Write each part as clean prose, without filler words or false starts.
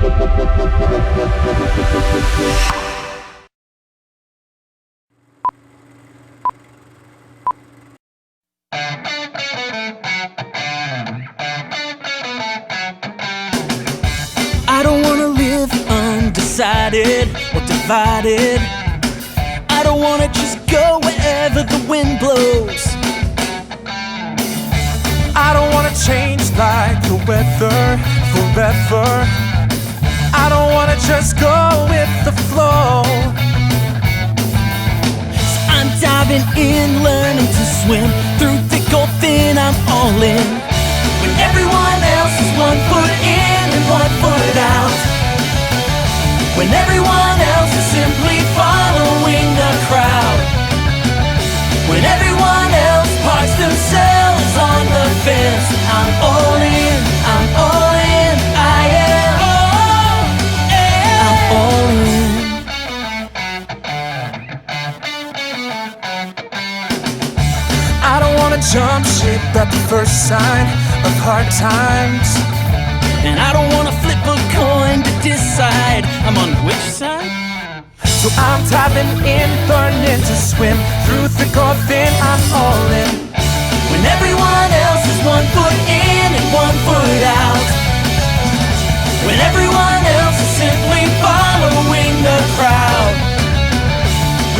I don't wanna live undecided or divided. I don't wanna just go wherever the wind blows. I don't wanna change like the weather forever. I don't wanna just go with the flow. So I'm diving in, learning to swim through thick or thin, I'm all in. When everyone else is 1 foot in and 1 foot out. When everyone else is simply following the crowd. When everyone else parks themselves on the fence, I'm all in, I'm all in, I am I'm all in. I don't wanna jump ship at the first sign of hard times. And I don't wanna flip a coin to decide I'm on which side. So I'm diving in, learning to swim through thick or thin, I'm all in. When everyone else is 1 foot in and 1 foot out. When everyone else is simply following the crowd.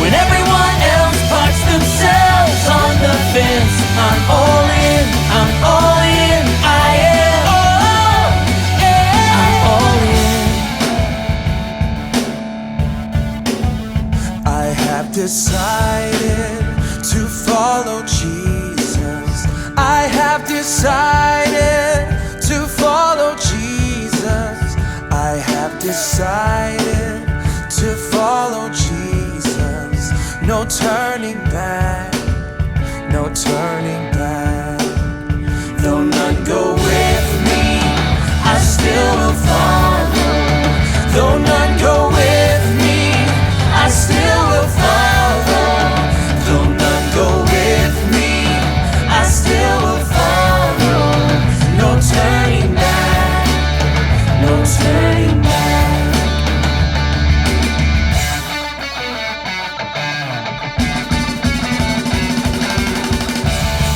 When everyone else parks themselves on the fence, I'm all in, I'm all in, I am I'm all in. I have decided to follow Jesus. I have decided to follow Jesus. I have decided to follow Jesus. No turning back, no turning back. Though none go with me, I still will follow. Though none go with me, I still will follow. Though none go with me, I still will follow. No turning back, no turning back.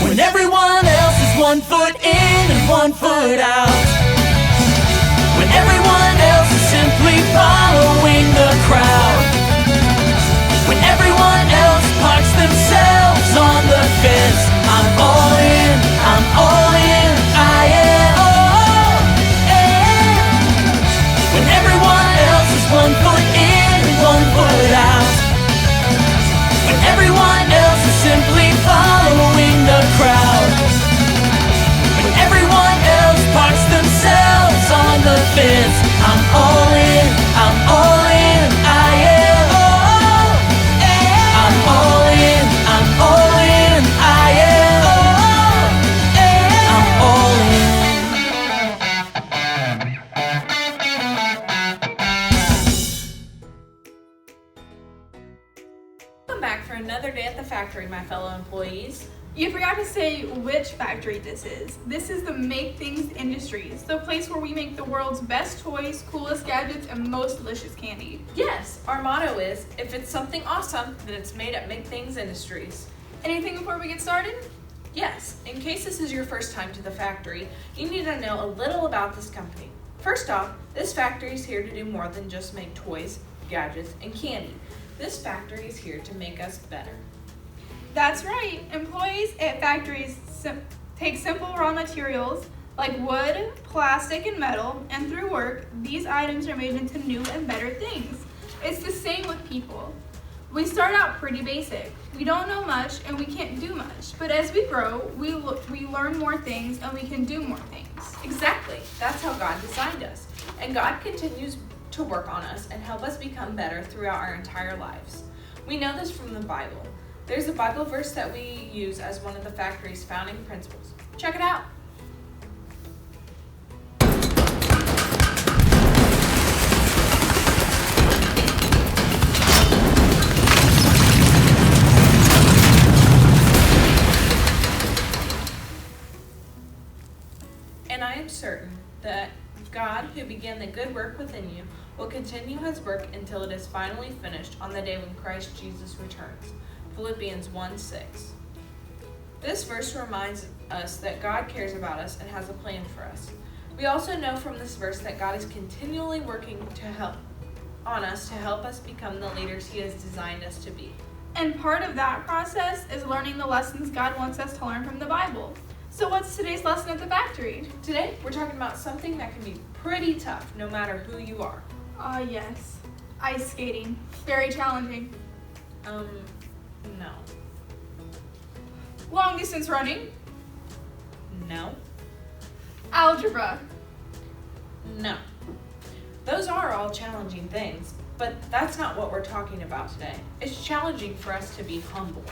When everyone else is 1 foot in and 1 foot out. When everyone else is simply following the crowd. When everyone else parks themselves on the fence, I'm all in, I'm all in, I am When everyone else is 1 foot in and 1 foot out. When everyone else is simply following the crowd. When everyone else parks themselves on the fence, I'm all in, I'm all in, I am I'm all in, I'm all in, I am I'm all in. Welcome back for another day at the factory, my fellow employees. You forgot to say which factory this is. This is the Make Things Industries, the place where we make the world's best toys, coolest gadgets, and most delicious candy. Yes, our motto is, if it's something awesome, then it's made at Make Things Industries. Anything before we get started? Yes, in case this is your first time to the factory, you need to know a little about this company. First off, this factory is here to do more than just make toys, gadgets, and candy. This factory is here to make us better. That's right. Employees at factories take simple raw materials like wood, plastic, and metal, and through work, these items are made into new and better things. It's the same with people. We start out pretty basic. We don't know much and we can't do much, but as we grow, we learn more things and we can do more things. Exactly, that's how God designed us. And God continues to work on us and help us become better throughout our entire lives. We know this from the Bible. There's a Bible verse that we use as one of the factory's founding principles. Check it out. And I am certain that God, who began the good work within you, will continue his work until it is finally finished on the day when Christ Jesus returns. Philippians 1:6. This verse reminds us that God cares about us and has a plan for us. We also know from this verse that God is continually working to help us become the leaders he has designed us to be. And part of that process is learning the lessons God wants us to learn from the Bible. So what's today's lesson at the factory? Today, we're talking about something that can be pretty tough no matter who you are. Yes. Ice skating. Very challenging. No. Long distance running. No. Algebra. No. Those are all challenging things, but that's not what we're talking about today. It's challenging for us to be humble.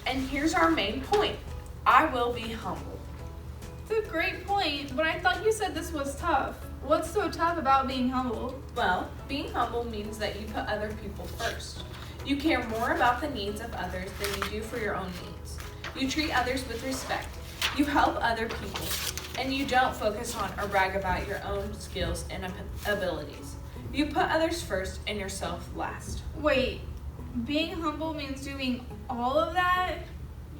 And here's our main point. I will be humble. It's a great point, but I thought you said this was tough. What's so tough about being humble? Well, being humble means that you put other people first. You care more about the needs of others than you do for your own needs. You treat others with respect. You help other people. And you don't focus on or brag about your own skills and abilities. You put others first and yourself last. Wait, being humble means doing all of that?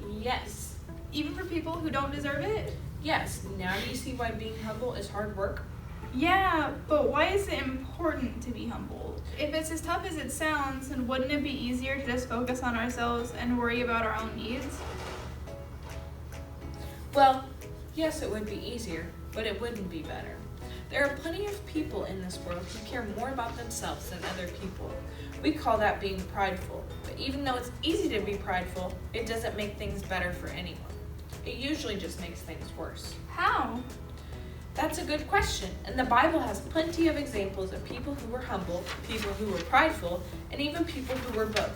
Yes. Even for people who don't deserve it? Yes. Now do you see why being humble is hard work? Yeah, but why is it important to be humble? If it's as tough as it sounds, then wouldn't it be easier to just focus on ourselves and worry about our own needs? Well, yes, it would be easier, but it wouldn't be better. There are plenty of people in this world who care more about themselves than other people. We call that being prideful, but even though it's easy to be prideful, it doesn't make things better for anyone. It usually just makes things worse. How? That's a good question, and the Bible has plenty of examples of people who were humble, people who were prideful, and even people who were both.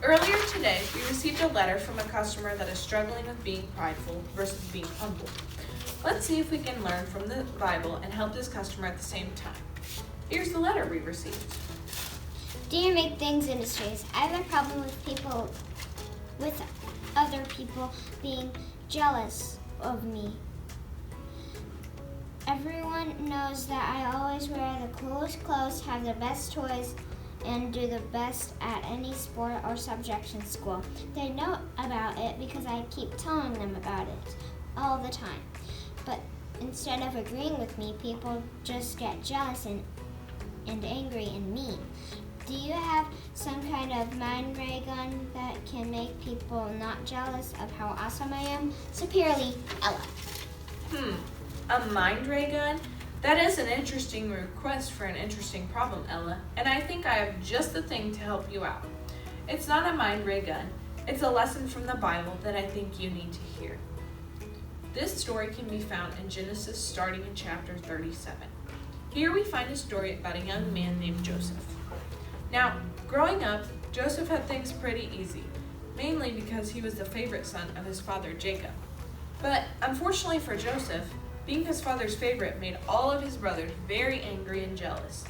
Earlier today, we received a letter from a customer that is struggling with being prideful versus being humble. Let's see if we can learn from the Bible and help this customer at the same time. Here's the letter we received. Dear Make Things Industries, I have a problem with other people being jealous of me. Everyone knows that I always wear the coolest clothes, have the best toys, and do the best at any sport or subject in school. They know about it because I keep telling them about it all the time. But instead of agreeing with me, people just get jealous and angry and mean. Do you have some kind of mind ray gun that can make people not jealous of how awesome I am? Sincerely, Ella. A mind ray gun? That is an interesting request for an interesting problem, Ella, and I think I have just the thing to help you out. It's not a mind ray gun. It's a lesson from the Bible that I think you need to hear. This story can be found in Genesis starting in chapter 37. Here we find a story about a young man named Joseph. Now, growing up, Joseph had things pretty easy, mainly because he was the favorite son of his father Jacob. But unfortunately for Joseph, being his father's favorite made all of his brothers very angry and jealous.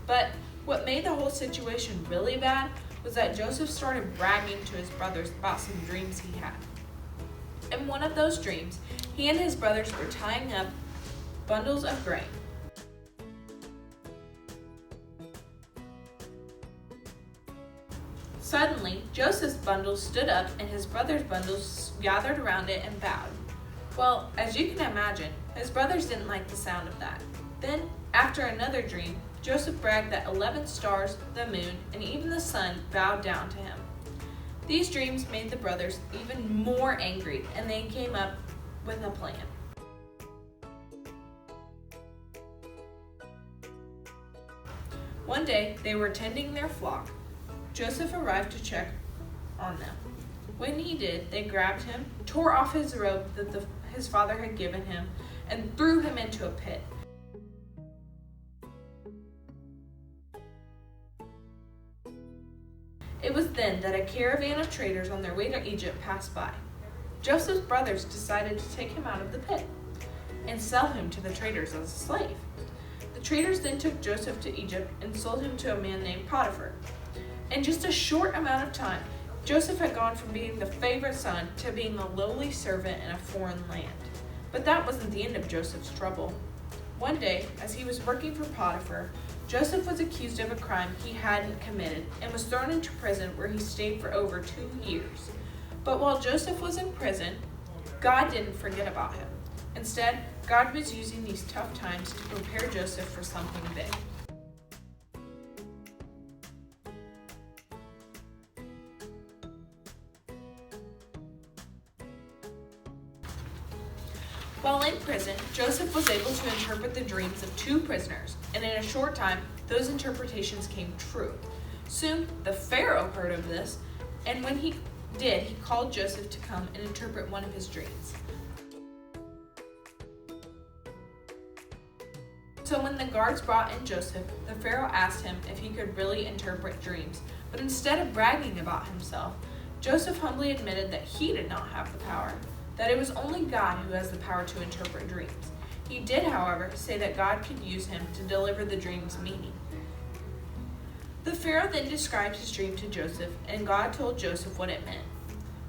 But what made the whole situation really bad was that Joseph started bragging to his brothers about some dreams he had. In one of those dreams, he and his brothers were tying up bundles of grain. Suddenly, Joseph's bundle stood up and his brother's bundles gathered around it and bowed. Well, as you can imagine, his brothers didn't like the sound of that. Then, after another dream, Joseph bragged that 11 stars, the moon, and even the sun bowed down to him. These dreams made the brothers even more angry, and they came up with a plan. One day, they were tending their flock. Joseph arrived to check on them. When he did, they grabbed him, tore off his robe that his father had given him, and threw him into a pit. It was then that a caravan of traders on their way to Egypt passed by. Joseph's brothers decided to take him out of the pit and sell him to the traders as a slave. The traders then took Joseph to Egypt and sold him to a man named Potiphar. In just a short amount of time, Joseph had gone from being the favorite son to being a lowly servant in a foreign land. But that wasn't the end of Joseph's trouble. One day, as he was working for Potiphar, Joseph was accused of a crime he hadn't committed and was thrown into prison where he stayed for over 2 years. But while Joseph was in prison, God didn't forget about him. Instead, God was using these tough times to prepare Joseph for something big. While in prison, Joseph was able to interpret the dreams of 2 prisoners, and in a short time, those interpretations came true. Soon, the Pharaoh heard of this, and when he did, he called Joseph to come and interpret one of his dreams. So when the guards brought in Joseph, the Pharaoh asked him if he could really interpret dreams, but instead of bragging about himself, Joseph humbly admitted that he did not have the power, that it was only God who has the power to interpret dreams. He did, however, say that God could use him to deliver the dream's meaning. The Pharaoh then described his dream to Joseph, and God told Joseph what it meant.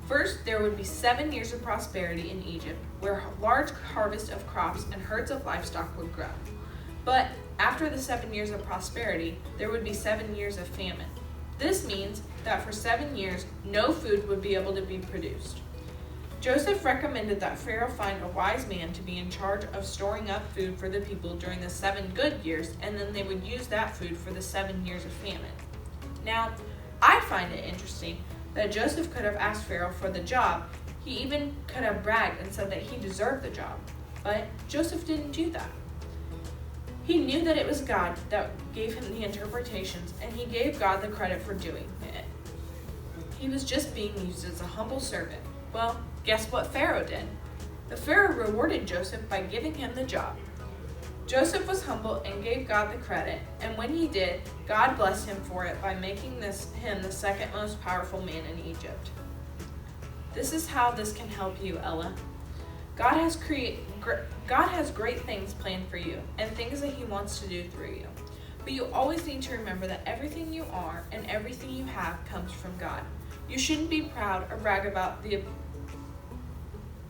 First, there would be 7 years of prosperity in Egypt, where large harvests of crops and herds of livestock would grow. But after the 7 years of prosperity, there would be 7 years of famine. This means that for 7 years, no food would be able to be produced. Joseph recommended that Pharaoh find a wise man to be in charge of storing up food for the people during the 7 good years, and then they would use that food for the 7 years of famine. Now, I find it interesting that Joseph could have asked Pharaoh for the job. He even could have bragged and said that he deserved the job. But Joseph didn't do that. He knew that it was God that gave him the interpretations, and he gave God the credit for doing it. He was just being used as a humble servant. Well, guess what Pharaoh did? The Pharaoh rewarded Joseph by giving him the job. Joseph was humble and gave God the credit, and when he did, God blessed him for it by making him the second most powerful man in Egypt. This is how this can help you, Ella. God has great things planned for you and things that he wants to do through you. But you always need to remember that everything you are and everything you have comes from God. You shouldn't be proud or brag about the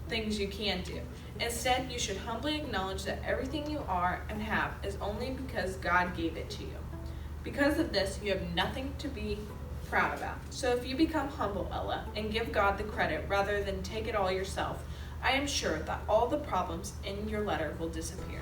things you can do. Instead, you should humbly acknowledge that everything you are and have is only because God gave it to you. Because of this, you have nothing to be proud about. So if you become humble, Ella, and give God the credit rather than take it all yourself, I am sure that all the problems in your letter will disappear.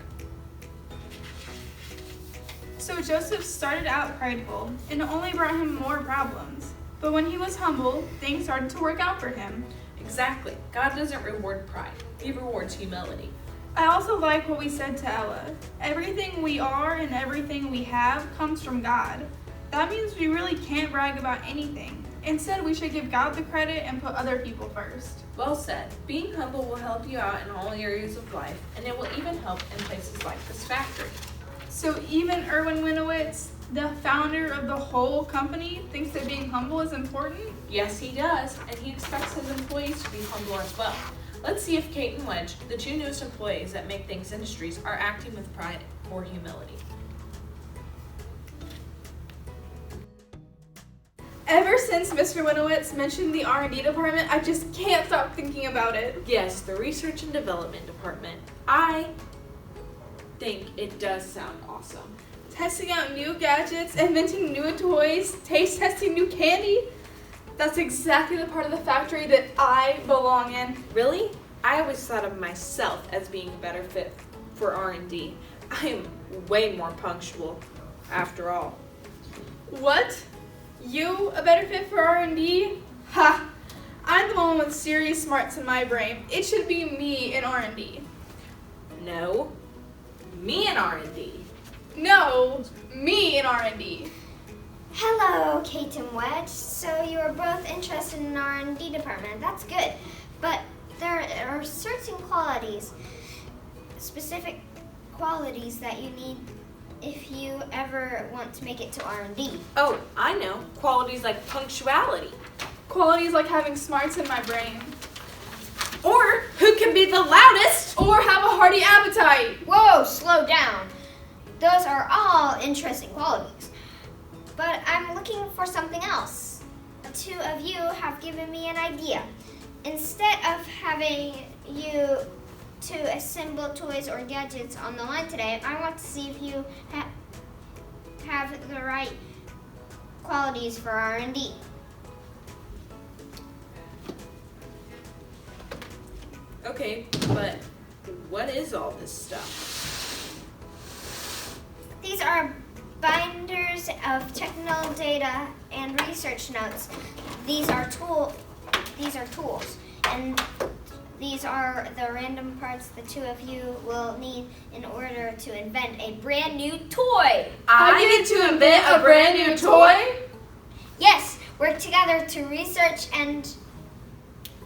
So Joseph started out prideful, and it only brought him more problems. But when he was humble, things started to work out for him. Exactly. God doesn't reward pride. He rewards humility. I also like what we said to Ella. Everything we are and everything we have comes from God. That means we really can't brag about anything. Instead, we should give God the credit and put other people first. Well said. Being humble will help you out in all areas of life, and it will even help in places like this factory. So even Erwin Winowitz, the founder of the whole company, thinks that being humble is important? Yes, he does, and he expects his employees to be humble as well. Let's see if Kate and Wedge, the 2 newest employees at Make Things Industries, are acting with pride or humility. Ever since Mr. Winowitz mentioned the R&D department, I just can't stop thinking about it. Yes, the Research and Development Department. I think it does sound awesome. Testing out new gadgets, inventing new toys, taste testing new candy. That's exactly the part of the factory that I belong in. Really? I always thought of myself as being a better fit for R&D. I am way more punctual, after all. What? You a better fit for R&D? Ha! I'm the one with serious smarts in my brain. It should be me in R&D. No, me in R&D. No, me in R&D. Hello, Kate and Wedge. So you are both interested in R&D department. That's good. But there are certain qualities, specific qualities that you need if you ever want to make it to R&D. Oh, I know. Qualities like punctuality. Qualities like having smarts in my brain. Or who can be the loudest. Or have a hearty appetite. Whoa, slow down. Those are all interesting qualities. But I'm looking for something else. The 2 of you have given me an idea. Instead of having you to assemble toys or gadgets on the line today. I want to see if you have the right qualities for R&D. Okay, but what is all this stuff? These are binders of technical data and research notes. These are tools, and these are the random parts the two of you will need in order to invent a brand new toy. I get to invent a brand new toy? Yes, work together to research and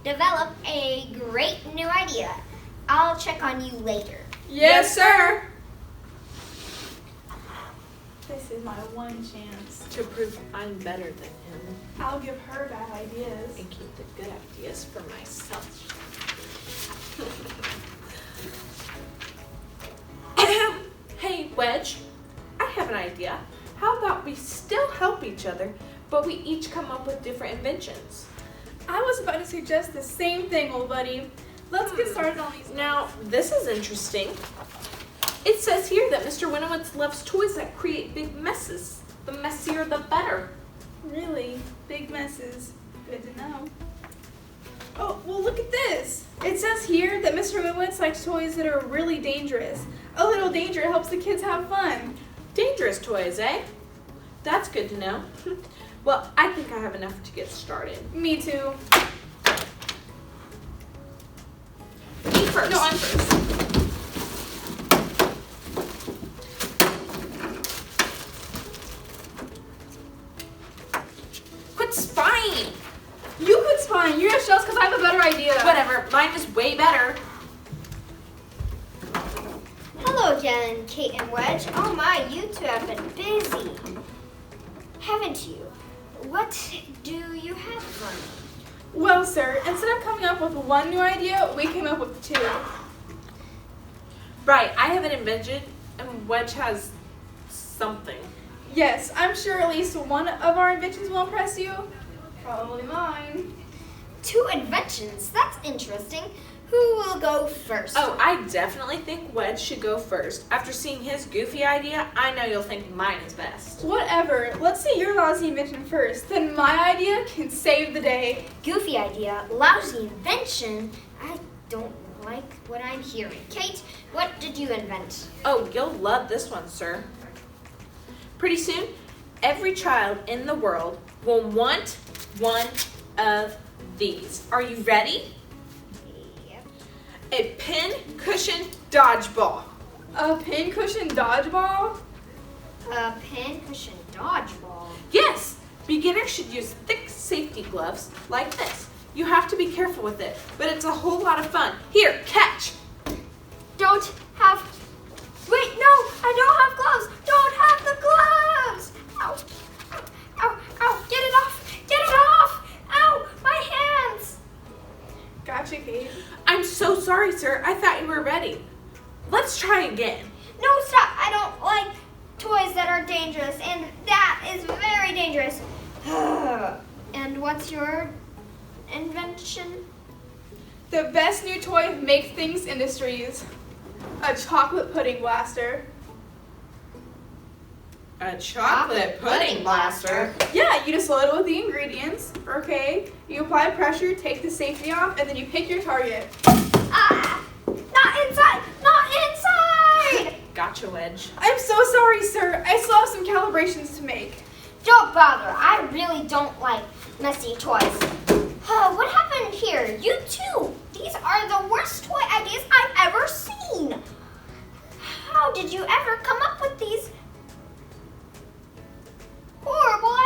develop a great new idea. I'll check on you later. Yes, sir. This is my one chance. To prove I'm better than him I'll give her bad ideas. and keep the good ideas for myself. Hey, Wedge, I have an idea. How about we still help each other, but we each come up with different inventions? I was about to suggest the same thing, old buddy. Let's get started on these. Now, this is interesting. It says here that Mr. Winowitz loves toys that create big messes. The messier, the better. Really big messes. Good to know. Oh, well, look at this. It says here that Mr. Winowitz likes toys that are really dangerous. A little danger helps the kids have fun. Dangerous toys, eh? That's good to know. Well, I think I have enough to get started. Me too. Me first. No, I'm first. Quit spying! You quit spying. You're just jealous because I have a better idea. Whatever, mine is way better. Hello again, Kate and Wedge. Oh my, you two have been busy, haven't you? What do you have for me? Well, sir, instead of coming up with one new idea, we came up with two. Right, I have an invention, and Wedge has something. Yes, I'm sure at least one of our inventions will impress you. Probably mine. Two inventions. That's interesting. Who will go first? Oh, I definitely think Wedge should go first. After seeing his goofy idea, I know you'll think mine is best. Whatever. Let's see your lousy invention first. Then my idea can save the day. Goofy idea, lousy invention. I don't like what I'm hearing. Kate, what did you invent? Oh, you'll love this one, sir. Pretty soon, every child in the world will want one of these. Are you ready? Yep. A pin-cushion dodgeball. A pincushion dodgeball? A pincushion dodgeball. Yes, beginners should use thick safety gloves like this. You have to be careful with it, but it's a whole lot of fun. Here, catch. Don't have. Wait, no, I don't have gloves. Don't have the gloves. Ow. Ow, ow, get it off. Get it off. Ow, my hands. Gotcha, Kate. I'm so sorry, sir. I thought you were ready. Let's try again. No, stop. I don't like toys that are dangerous, and that is very dangerous. And what's your invention? The best new toy of Make Things Industries. A chocolate pudding blaster. A chocolate pudding blaster? Yeah, you just load it with the ingredients, okay? You apply pressure, take the safety off, and then you pick your target. Ah! Not inside! Not inside! Gotcha, Wedge. I'm so sorry, sir. I still have some calibrations to make. Don't bother. I really don't like messy toys. What happened here? You too. These are the worst toy ideas I've ever seen. How did you ever come up with these horrible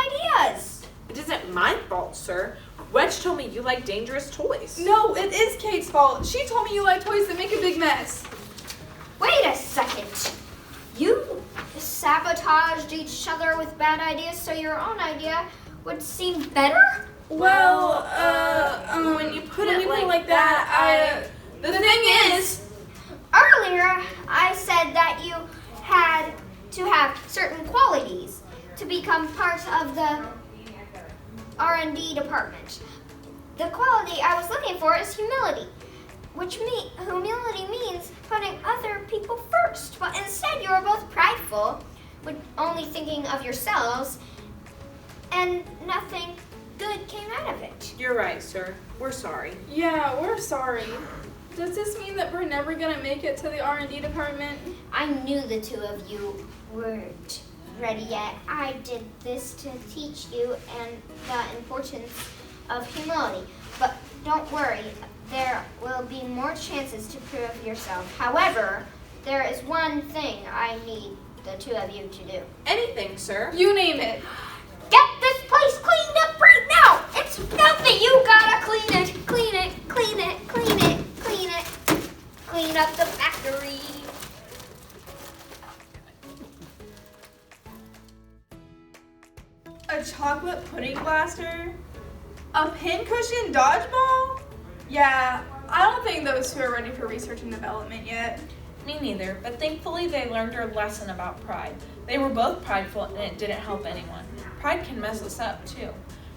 ideas? It isn't my fault, sir. Wedge told me you like dangerous toys. No, it is Kate's fault. She told me you like toys that make a big mess. Wait a second. You sabotaged each other with bad ideas so your own idea would seem better? Well, when you put it like that, the thing is, Earlier, I said that you had to have certain qualities to become part of the R&D department. The quality I was looking for is humility. humility means putting other people first. But instead, you are both prideful, with only thinking of yourselves, and nothing good came out of it. You're right, sir. We're sorry. Yeah, we're sorry. Does this mean that we're never gonna make it to the R&D department? I knew the two of you weren't ready yet. I did this to teach you and the importance of humility. But don't worry, there will be more chances to prove yourself. However, there is one thing I need the two of you to do. Anything, sir. You name it. Get this place cleaned up right now! It's filthy! You gotta clean it, clean it, clean it, clean it, clean it. Clean up the factory. A chocolate pudding blaster? A pincushion dodgeball? Yeah, I don't think those two are ready for research and development yet. Me neither, but thankfully they learned their lesson about pride. They were both prideful and it didn't help anyone. Pride can mess us up too.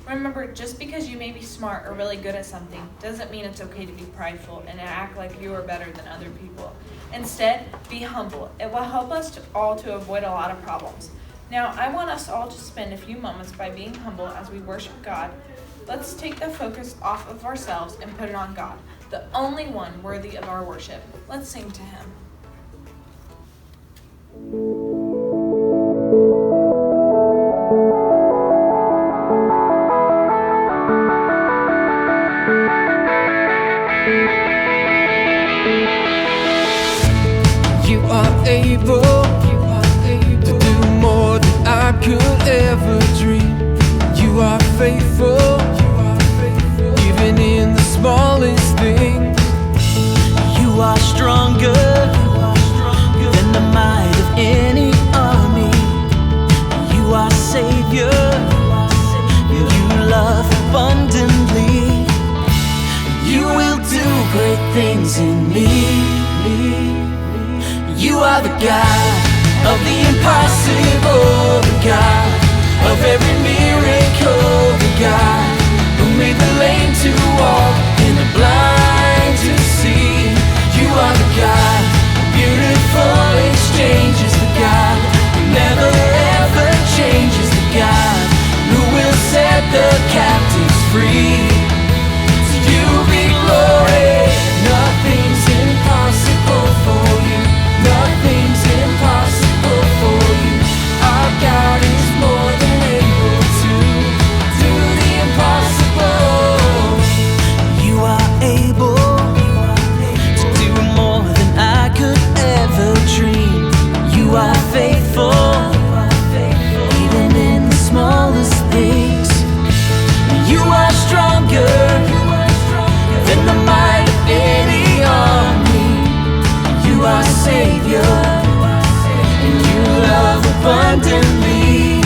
Remember, just because you may be smart or really good at something doesn't mean it's okay to be prideful and act like you are better than other people. Instead, be humble. It will help us all to avoid a lot of problems. Now, I want us all to spend a few moments by being humble as we worship God. Let's take the focus off of ourselves and put it on God, the only one worthy of our worship. Let's sing to Him. You are able to do more than I could ever dream. You are faithful, even in the smallest things. You are stronger than the might of any army. You are Savior. You love abundantly. You will do great things in me. You are the God of the impossible, the God of every miracle, the God who made the lame to walk and the blind to see. You are the God of beautiful exchanges, the God who never ever changes, the God who will set the captives free. To you be glory. Nothing's impossible for you. Nothing's impossible for you. Our God is more than able to do the impossible. You are able to do more than I could ever dream. You are faithful, even in the smallest things. You are stronger than the might of any army. You are Savior, and you love abundantly,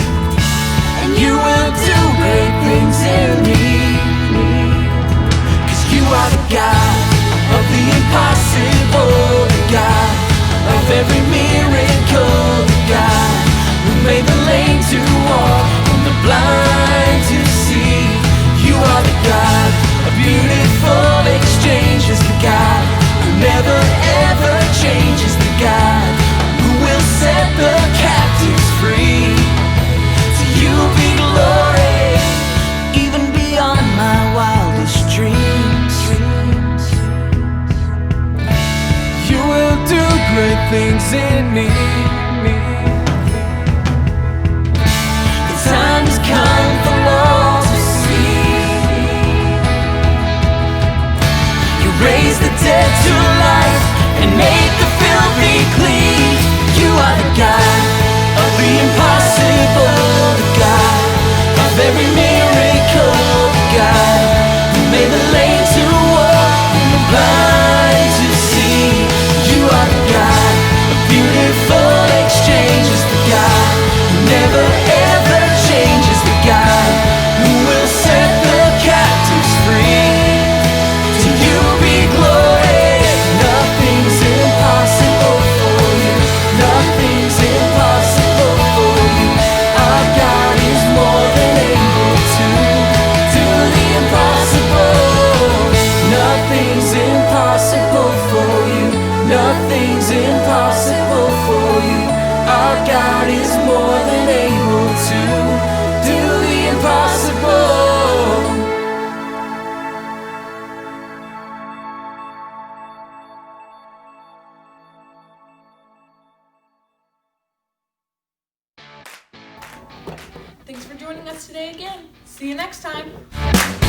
and you will do great things in me. 'Cause you are the God of the impossible, the God of every miracle, the God who made the lame to walk and the blind to see. You are the God of beautiful exchanges, the God who never ever changes, the God who will set the captives free. To you be glory, even beyond my wildest dreams. You will do great things in me. The time has come for all to see. You raise the dead to life and make the filthy clean. You are the God of the impossible, the God of every miracle, the God who made the lame to walk and the blind to see. You are the God of beauty. Thanks for joining us today again. See you next time.